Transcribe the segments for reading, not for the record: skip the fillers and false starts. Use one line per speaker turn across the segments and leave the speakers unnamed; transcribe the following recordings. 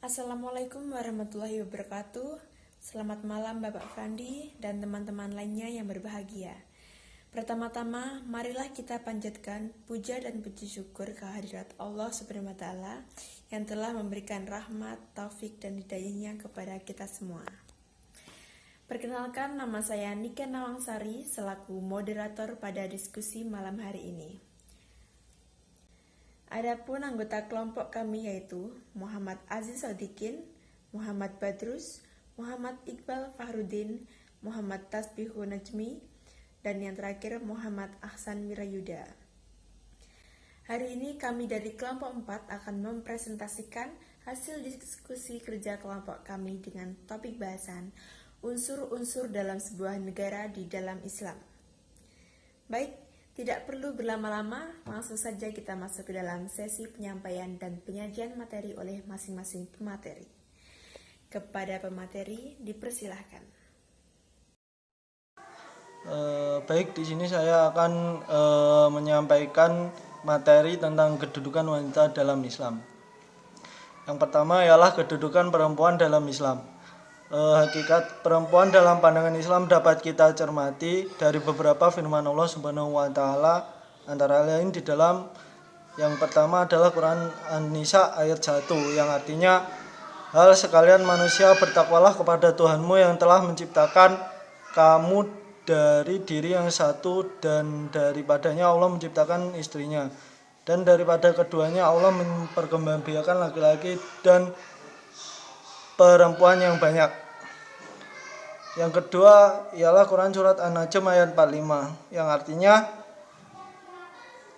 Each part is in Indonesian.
Assalamualaikum warahmatullahi wabarakatuh. Selamat malam Bapak Fandi dan teman-teman lainnya yang berbahagia. Pertama-tama, marilah kita panjatkan puja dan puji syukur kehadirat Allah Subhanahu wa taala yang telah memberikan rahmat, taufik dan hidayahnya kepada kita semua. Perkenalkan, nama saya Nika Nawangsari selaku moderator pada diskusi malam hari ini. Adapun anggota kelompok kami yaitu Muhammad Aziz Sodikin, Muhammad Badrus, Muhammad Iqbal Fahrudin, Muhammad Tasbihu Najmi, dan yang terakhir Muhammad Ahsan Wirayuda. Hari ini kami dari kelompok 4 akan mempresentasikan hasil diskusi kerja kelompok kami dengan topik bahasan unsur-unsur dalam sebuah negara di dalam Islam. Baik, tidak perlu berlama-lama, langsung saja kita masuk ke dalam sesi penyampaian dan penyajian materi oleh masing-masing pemateri. Kepada pemateri, dipersilahkan.
Baik, di sini saya akan menyampaikan materi tentang kedudukan wanita dalam Islam. Yang pertama ialah kedudukan perempuan dalam Islam. Hakikat perempuan dalam pandangan Islam dapat kita cermati dari beberapa firman Allah Subhanahu wa taala, antara lain di dalam yang pertama adalah Quran An-Nisa ayat 1 yang artinya, hal sekalian manusia, bertakwalah kepada Tuhanmu yang telah menciptakan kamu dari diri yang satu, dan daripadanya Allah menciptakan istrinya, dan daripada keduanya Allah memperkembangbiakan laki-laki dan perempuan yang banyak. Yang kedua ialah Quran surat An-Najm ayat 45 yang artinya,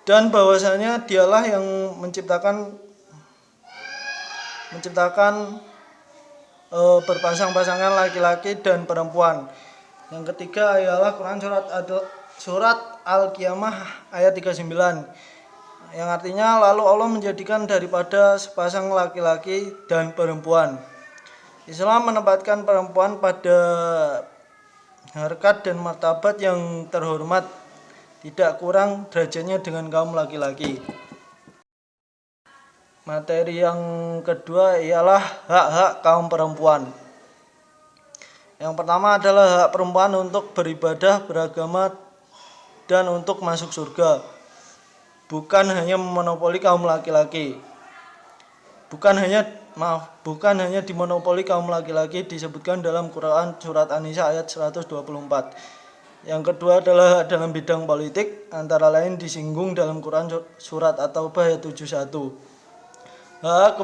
dan bahwasanya dialah yang menciptakan berpasang-pasangan laki-laki dan perempuan. Yang ketiga ialah Quran surat Al-Qiyamah ayat 39 yang artinya, lalu Allah menjadikan daripada sepasang laki-laki dan perempuan. Islam menempatkan perempuan pada harkat dan martabat yang terhormat, tidak kurang derajatnya dengan kaum laki-laki. Materi yang kedua ialah hak-hak kaum perempuan. Yang pertama adalah hak perempuan untuk beribadah, beragama, dan untuk masuk surga, bukan hanya memonopoli kaum laki-laki. Bukan hanya dimonopoli kaum laki-laki disebutkan dalam Quran surat An-Nisa ayat 124. Yang kedua adalah hak dalam bidang politik, antara lain disinggung dalam Quran surat At-Taubah ayat 71. Hak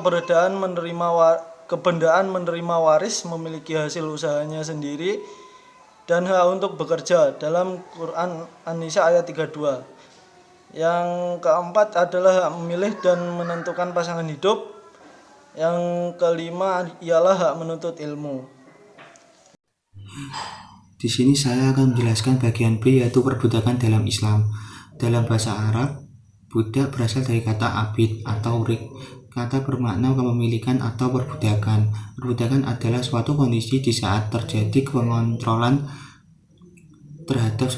kebendaan menerima waris, memiliki hasil usahanya sendiri, dan hak untuk bekerja dalam Quran An-Nisa ayat 32. Yang keempat adalah hak memilih dan menentukan pasangan hidup. Yang kelima ialah hak menuntut ilmu.
Di sini saya akan menjelaskan bagian B, yaitu perbudakan dalam Islam. Dalam bahasa Arab, budak berasal dari kata abid atau rik. Kata bermakna kepemilikan atau perbudakan. Perbudakan adalah suatu kondisi di saat terjadi pengontrolan terhadap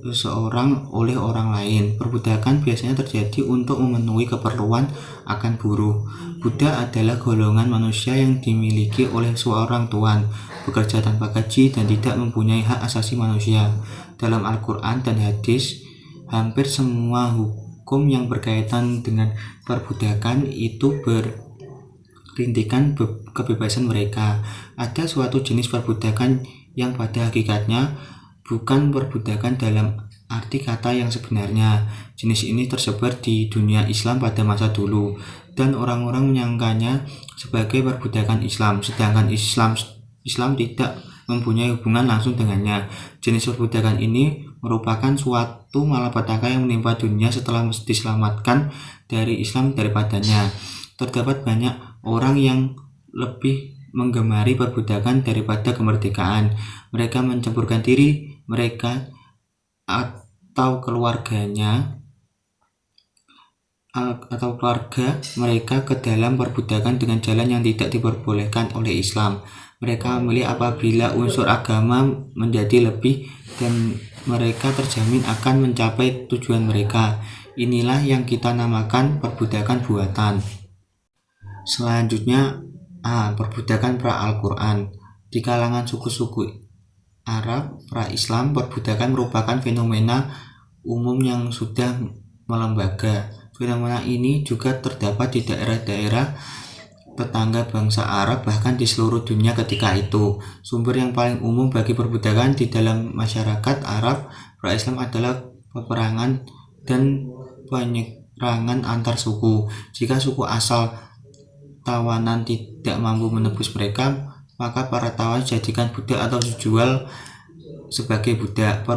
seseorang oleh orang lain. Perbudakan biasanya terjadi untuk memenuhi keperluan akan buruh. Budak adalah golongan manusia yang dimiliki oleh seorang tuan, bekerja tanpa gaji dan tidak mempunyai hak asasi manusia. Dalam Al-Quran dan hadis, hampir semua hukum yang berkaitan dengan perbudakan itu berintikan kebebasan mereka. Ada suatu jenis perbudakan yang pada hakikatnya bukan perbudakan dalam arti kata yang sebenarnya. Jenis ini tersebar di dunia Islam pada masa dulu, dan orang-orang menyangkanya sebagai perbudakan Islam, sedangkan Islam tidak mempunyai hubungan langsung dengannya. Jenis perbudakan ini merupakan suatu malapetaka yang menimpa dunia setelah diselamatkan dari Islam daripadanya. Terdapat banyak orang yang lebih menggemari perbudakan daripada kemerdekaan. Mereka mencampurkan diri mereka atau keluarga mereka ke dalam perbudakan dengan jalan yang tidak diperbolehkan oleh Islam. Mereka memilih apabila unsur agama menjadi lebih dan mereka terjamin akan mencapai tujuan mereka. Inilah yang kita namakan perbudakan buatan. Selanjutnya A. Perbudakan pra-Al-Quran. Di kalangan suku-suku Arab pra-Islam, perbudakan merupakan fenomena umum yang sudah melembaga. Fenomena ini juga terdapat di daerah-daerah tetangga bangsa Arab, bahkan di seluruh dunia ketika itu. Sumber yang paling umum bagi perbudakan di dalam masyarakat Arab pra-Islam adalah peperangan dan penyerangan antar suku. Jika suku asal tawanan tidak mampu menebus mereka, maka para tawanan dijadikan budak atau dijual sebagai budak.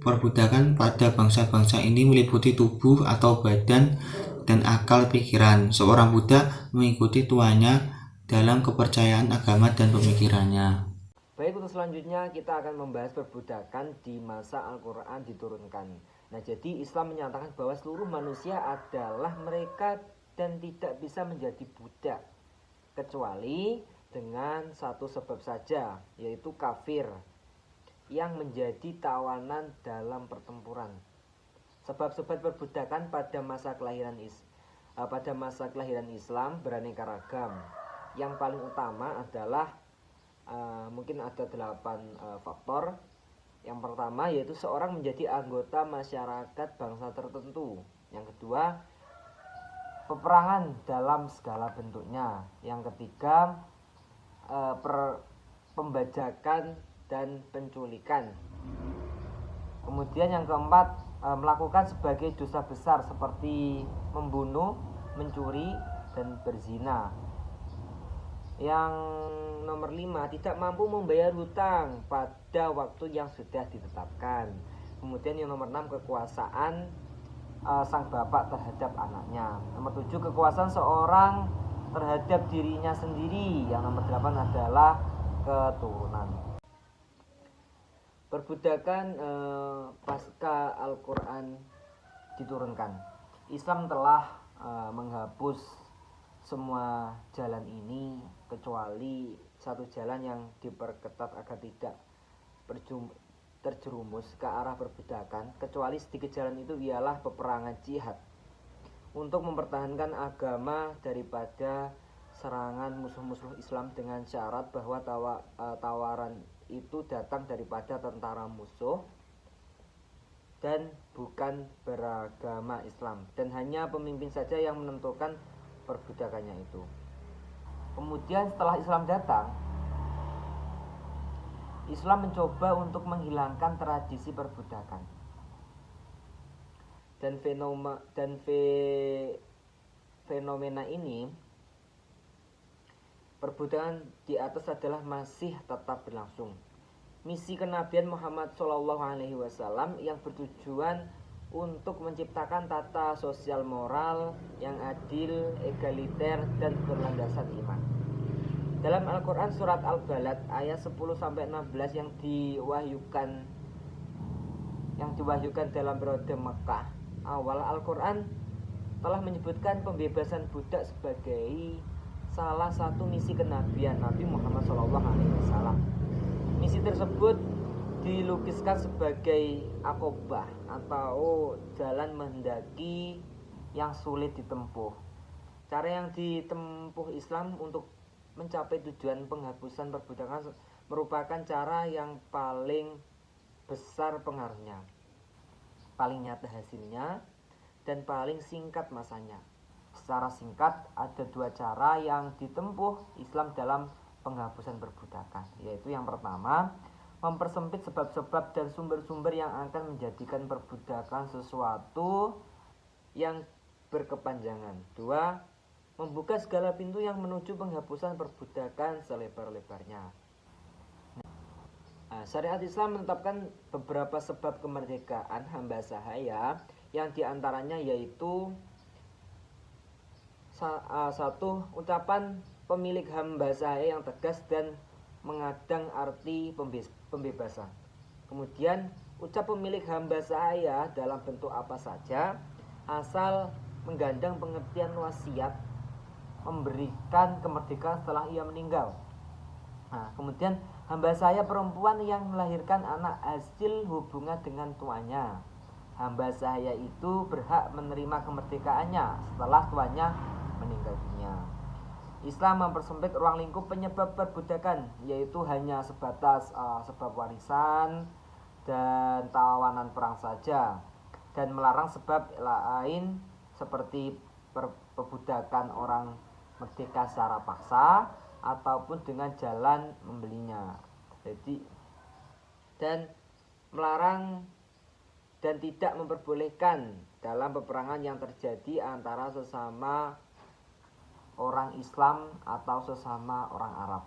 Perbudakan pada bangsa-bangsa ini meliputi tubuh atau badan dan akal pikiran. Seorang budak mengikuti tuannya dalam kepercayaan agama dan pemikirannya.
Baik, untuk selanjutnya kita akan membahas perbudakan di masa Al-Quran diturunkan. Nah, jadi Islam menyatakan bahwa seluruh manusia adalah mereka dan tidak bisa menjadi budak kecuali dengan satu sebab saja, yaitu kafir yang menjadi tawanan dalam pertempuran. Sebab-sebab perbudakan pada masa kelahiran Islam beraneka ragam. Yang paling utama adalah mungkin ada 8 faktor. Yang pertama yaitu seorang menjadi anggota masyarakat bangsa tertentu. Yang kedua, peperangan dalam segala bentuknya. Yang ketiga, pembajakan dan penculikan. Kemudian yang keempat, melakukan sebagai dosa besar seperti membunuh, mencuri, dan berzina. Yang nomor 5, tidak mampu membayar hutang pada waktu yang sudah ditetapkan. Kemudian yang nomor 6, kekuasaan sang bapak terhadap anaknya. Nomor 7, kekuasaan seorang terhadap dirinya sendiri. Yang nomor 8 adalah keturunan. Perbudakan pasca Al-Quran diturunkan. Islam telah menghapus semua jalan ini kecuali satu jalan yang diperketat agar tidak terjerumus ke arah perbudakan. Kecuali sedikit jalan itu ialah peperangan jihad untuk mempertahankan agama daripada serangan musuh-musuh Islam, dengan syarat bahwa tawaran itu datang daripada tentara musuh dan bukan beragama Islam, dan hanya pemimpin saja yang menentukan perbudakannya itu. Kemudian setelah Islam datang, Islam mencoba untuk menghilangkan tradisi perbudakan dan fenomena ini. Perbudakan di atas adalah masih tetap berlangsung. Misi kenabian Muhammad SAW yang bertujuan untuk menciptakan tata sosial moral yang adil, egaliter, dan berlandaskan iman. Dalam Al-Quran surat Al-Balad ayat 10-16 yang diwahyukan dalam periode Mekah awal, Al-Quran telah menyebutkan pembebasan budak sebagai salah satu misi kenabian Nabi Muhammad SAW. Misi tersebut dilukiskan sebagai akobah atau jalan mendaki yang sulit ditempuh. Cara yang ditempuh Islam untuk mencapai tujuan penghapusan perbudakan merupakan cara yang paling besar pengaruhnya, paling nyata hasilnya, dan paling singkat masanya. Secara singkat, ada 2 cara yang ditempuh Islam dalam penghapusan perbudakan, yaitu yang pertama, mempersempit sebab-sebab dan sumber-sumber yang akan menjadikan perbudakan sesuatu yang berkepanjangan. 2, membuka segala pintu yang menuju penghapusan perbudakan selebar-lebarnya. Syariat Islam menetapkan beberapa sebab kemerdekaan hamba sahaya, yang diantaranya yaitu 1. Ucapan pemilik hamba sahaya yang tegas dan mengadang arti pembebasan. Kemudian, ucap pemilik hamba sahaya dalam bentuk apa saja, asal menggandeng pengertian wasiat memberikan kemerdekaan setelah ia meninggal. Kemudian, hamba sahaya perempuan yang melahirkan anak hasil hubungan dengan tuannya. Hamba sahaya itu berhak menerima kemerdekaannya setelah tuannya meninggal dunia. Islam mempersempit ruang lingkup penyebab perbudakan, yaitu hanya sebatas sebab warisan dan tawanan perang saja, dan melarang sebab lain seperti perbudakan orang merdeka secara paksa ataupun dengan jalan membelinya. Jadi, dan melarang dan tidak memperbolehkan dalam peperangan yang terjadi antara sesama orang Islam atau sesama orang Arab.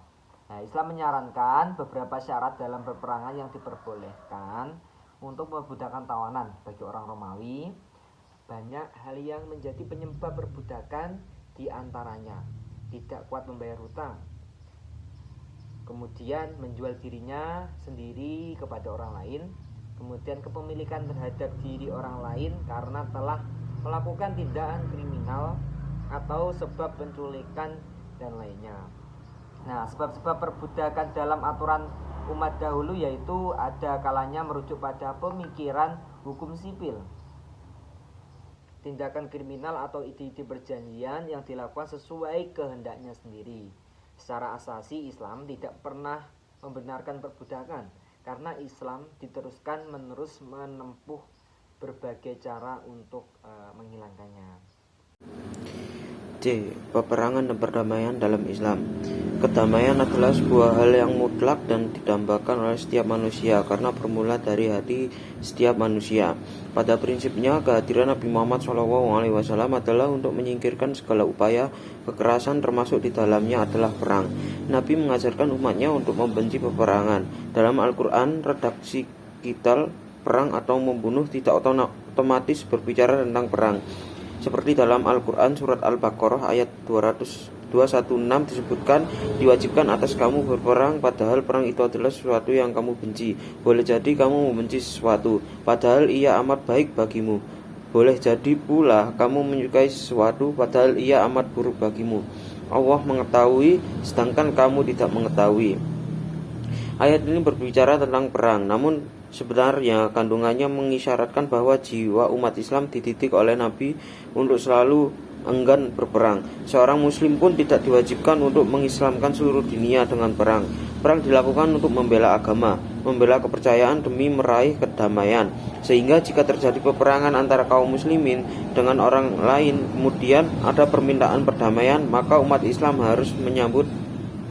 Nah, Islam menyarankan beberapa syarat dalam peperangan yang diperbolehkan untuk membudakan tawanan bagi orang Romawi. Banyak hal yang menjadi penyebab perbudakan, di antaranya tidak kuat membayar hutang, kemudian menjual dirinya sendiri kepada orang lain, kemudian kepemilikan terhadap diri orang lain karena telah melakukan tindakan kriminal atau sebab penculikan dan lainnya. Nah, sebab-sebab perbudakan dalam aturan umat dahulu yaitu ada kalanya merujuk pada pemikiran hukum sipil, tindakan kriminal atau ide-ide perjanjian yang dilakukan sesuai kehendaknya sendiri. Secara asasi Islam tidak pernah membenarkan perbudakan, karena Islam diteruskan menerus menempuh berbagai cara untuk menghilangkannya.
C. Peperangan dan perdamaian dalam Islam. Kedamaian adalah sebuah hal yang mutlak dan didambakan oleh setiap manusia karena bermula dari hati setiap manusia. Pada prinsipnya, kehadiran Nabi Muhammad SAW adalah untuk menyingkirkan segala upaya kekerasan, termasuk di dalamnya adalah perang. Nabi mengajarkan umatnya untuk membenci peperangan. Dalam Al-Quran, redaksi qital, perang atau membunuh tidak otomatis berbicara tentang perang. Seperti dalam Al-Quran surat Al-Baqarah ayat 216 disebutkan, diwajibkan atas kamu berperang, padahal perang itu adalah sesuatu yang kamu benci. Boleh jadi kamu membenci sesuatu, padahal ia amat baik bagimu. Boleh jadi pula kamu menyukai sesuatu, padahal ia amat buruk bagimu. Allah mengetahui, sedangkan kamu tidak mengetahui. Ayat ini berbicara tentang perang, namun sebenarnya kandungannya mengisyaratkan bahwa jiwa umat Islam dididik oleh Nabi untuk selalu enggan berperang. Seorang muslim pun tidak diwajibkan untuk mengislamkan seluruh dunia dengan perang. Perang dilakukan untuk membela agama, membela kepercayaan demi meraih kedamaian. Sehingga jika terjadi peperangan antara kaum muslimin dengan orang lain, kemudian ada permintaan perdamaian, maka umat Islam harus menyambut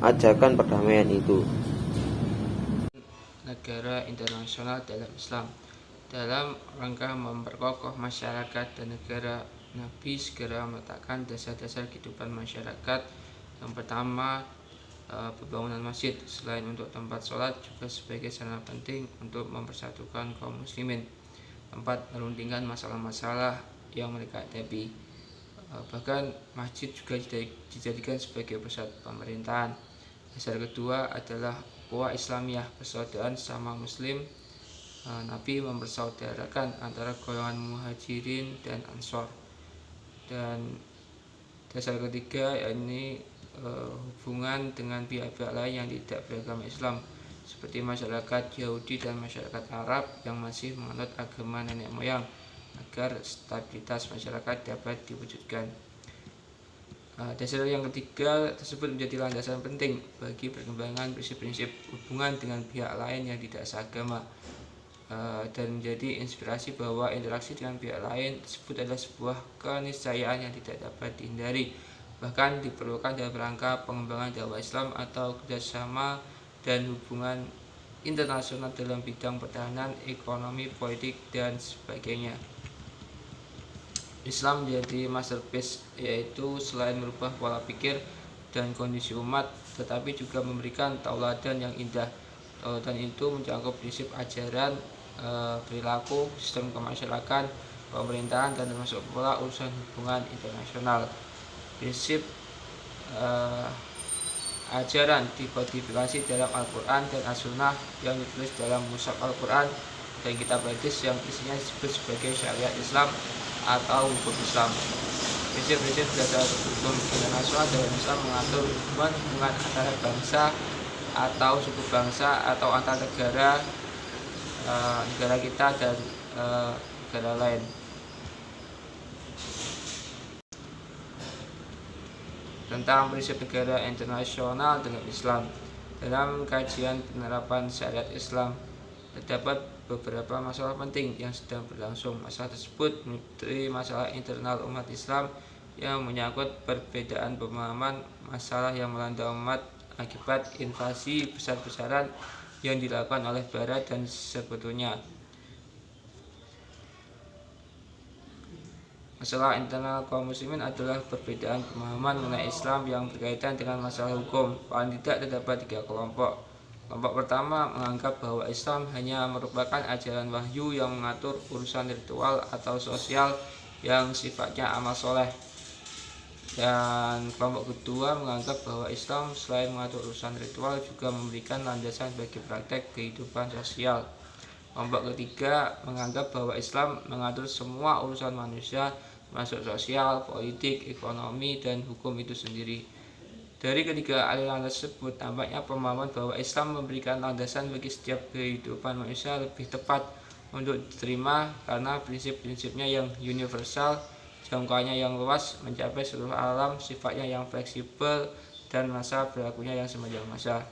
ajakan perdamaian itu.
Negara internasional dalam Islam. Dalam rangka memperkokoh masyarakat dan negara, Nabi segera meletakkan dasar-dasar kehidupan masyarakat. Yang pertama, pembangunan masjid. Selain untuk tempat sholat, juga sebagai sarana penting untuk mempersatukan kaum muslimin. 4. Merundingkan masalah-masalah yang mereka hadapi. Bahkan masjid juga dijadikan sebagai pusat pemerintahan. Dasar kedua adalah ukhuwah Islamiyah, persaudaraan sama muslim. Nabi mempersaudarakan antara golongan muhajirin dan ansor. Dan dasar ketiga yakni hubungan dengan pihak-pihak lain yang tidak beragama Islam, seperti masyarakat Yahudi dan masyarakat Arab yang masih menganut agama nenek moyang, agar stabilitas masyarakat dapat diwujudkan. Dasar yang ketiga tersebut menjadi landasan penting bagi perkembangan prinsip-prinsip hubungan dengan pihak lain yang tidak seagama, dan menjadi inspirasi bahwa interaksi dengan pihak lain tersebut adalah sebuah keniscayaan yang tidak dapat dihindari, bahkan diperlukan dalam rangka pengembangan dakwah Islam atau kerjasama dan hubungan internasional dalam bidang pertahanan, ekonomi, politik, dan sebagainya. Islam menjadi masterpiece, yaitu selain merubah pola pikir dan kondisi umat, tetapi juga memberikan tauladan yang indah. Tauladan itu mencakup prinsip ajaran, perilaku, sistem kemasyarakatan, pemerintahan, dan termasuk pula urusan hubungan internasional. Prinsip ajaran dikodifikasi dalam Al-Quran dan As-Sunnah yang ditulis dalam Mushaf Al-Quran dan kitab hadis yang isinya disebut sebagai syariat Islam atau hukum Islam. Prinsip-prinsip dasar hukum internasional dalam Islam mengatur hubungan antara bangsa atau suku bangsa atau antar negara, negara kita dan negara lain. tentang prinsip negara internasional dalam Islam. Dalam kajian penerapan syariat Islam, terdapat beberapa masalah penting yang sedang berlangsung. Masalah tersebut meliputi masalah internal umat Islam yang menyangkut perbedaan pemahaman, masalah yang melanda umat akibat invasi besar-besaran yang dilakukan oleh Barat dan sekutunya. Masalah internal kaum muslimin adalah perbedaan pemahaman mengenai Islam yang berkaitan dengan masalah hukum. Paling tidak terdapat 3 kelompok. Kelompok pertama menganggap bahwa Islam hanya merupakan ajaran wahyu yang mengatur urusan ritual atau sosial yang sifatnya amal soleh. Dan kelompok kedua menganggap bahwa Islam selain mengatur urusan ritual juga memberikan landasan bagi praktek kehidupan sosial. Kelompok ketiga menganggap bahwa Islam mengatur semua urusan manusia, termasuk sosial, politik, ekonomi, dan hukum itu sendiri. Dari ketiga aliran tersebut, tampaknya pemahaman bahwa Islam memberikan landasan bagi setiap kehidupan manusia lebih tepat untuk diterima karena prinsip-prinsipnya yang universal, jangkauannya yang luas, mencapai seluruh alam, sifatnya yang fleksibel, dan masa berlakunya yang sepanjang masa.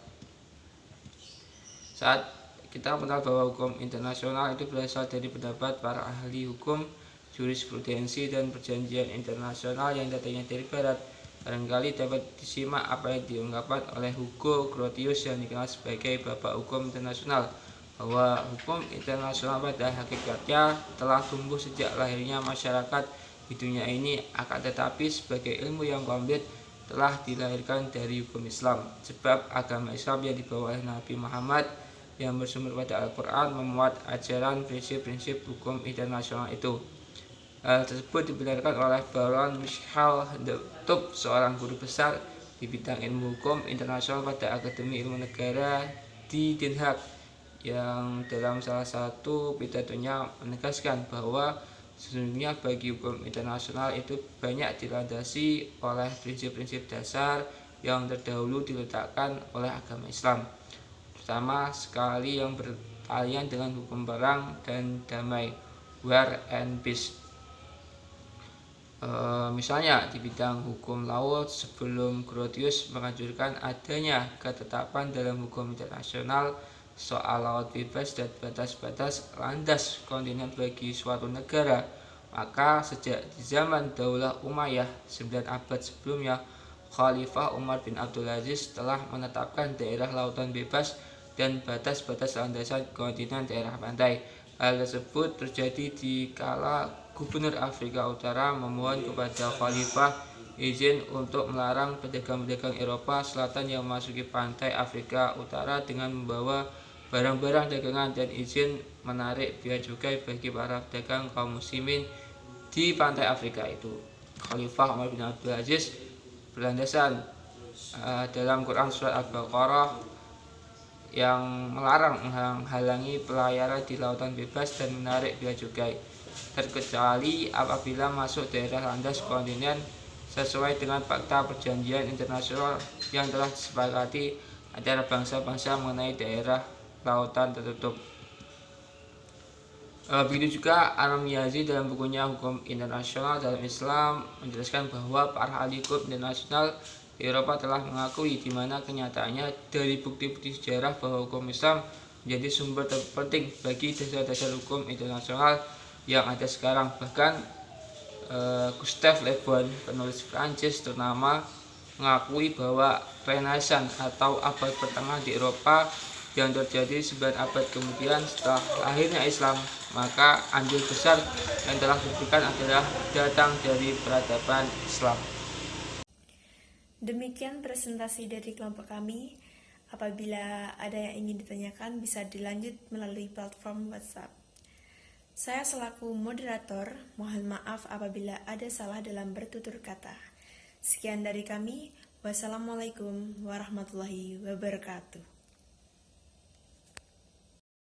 Saat kita mengenal bahwa hukum internasional itu berasal dari pendapat para ahli hukum, jurisprudensi, dan perjanjian internasional yang datangnya dari Barat. Barangkali dapat disimak apa yang diungkapkan oleh Hugo Grotius yang dikenal sebagai Bapak Hukum Internasional, bahwa hukum internasional pada hakikatnya telah tumbuh sejak lahirnya masyarakat di dunia ini, akan tetapi sebagai ilmu yang komplit telah dilahirkan dari hukum Islam, sebab agama Islam yang dibawa oleh Nabi Muhammad yang bersumber pada Al-Quran memuat ajaran prinsip-prinsip hukum internasional itu. Hal tersebut dibenarkan oleh Baron Michael de Tub, seorang guru besar di bidang ilmu hukum internasional pada Akademi Ilmu Negara di Den Haag, yang dalam salah satu pidatonya menegaskan bahwa sesungguhnya bagi hukum internasional itu banyak dilandasi oleh prinsip-prinsip dasar yang terdahulu diletakkan oleh agama Islam, pertama sekali yang bertalian dengan hukum perang dan damai, war and peace. Misalnya di bidang hukum laut, sebelum Grotius menganjurkan adanya ketetapan dalam hukum internasional soal laut bebas dan batas-batas landas kontinen bagi suatu negara, maka sejak di zaman Daulah Umayyah 9 abad sebelumnya, Khalifah Umar bin Abdul Aziz telah menetapkan daerah lautan bebas dan batas-batas landasan kontinen daerah pantai. Hal tersebut terjadi di kala Gubernur Afrika Utara memohon kepada Khalifah izin untuk melarang pedagang-pedagang Eropa Selatan yang memasuki pantai Afrika Utara dengan membawa barang-barang dagangan, dan izin menarik bea cukai bagi para pedagang kaum muslimin di pantai Afrika itu. Khalifah Umar bin Abdul Aziz berlandasan dalam Quran surat Al-Baqarah yang melarang menghalangi pelayaran di lautan bebas dan menarik bea cukai, terkecuali apabila masuk daerah landas kontinen sesuai dengan fakta perjanjian internasional yang telah disepakati antara bangsa-bangsa mengenai daerah lautan tertutup. Begitu juga Al-Miyazi dalam bukunya Hukum Internasional dalam Islam menjelaskan bahwa para ahli hukum internasional di Eropa telah mengakui di mana kenyataannya dari bukti-bukti sejarah bahwa hukum Islam menjadi sumber terpenting bagi dasar-dasar hukum internasional yang ada sekarang. Bahkan Gustave Le Bon, penulis Prancis ternama, mengakui bahwa Renaissance atau abad pertengahan di Eropa yang terjadi 9 abad kemudian setelah lahirnya Islam, maka andil besar yang telah diberikan adalah datang dari peradaban Islam.
Demikian presentasi dari kelompok kami. Apabila ada yang ingin ditanyakan, bisa dilanjut melalui platform WhatsApp. Saya selaku moderator, mohon maaf apabila ada salah dalam bertutur kata. Sekian dari kami. Wassalamualaikum warahmatullahi wabarakatuh.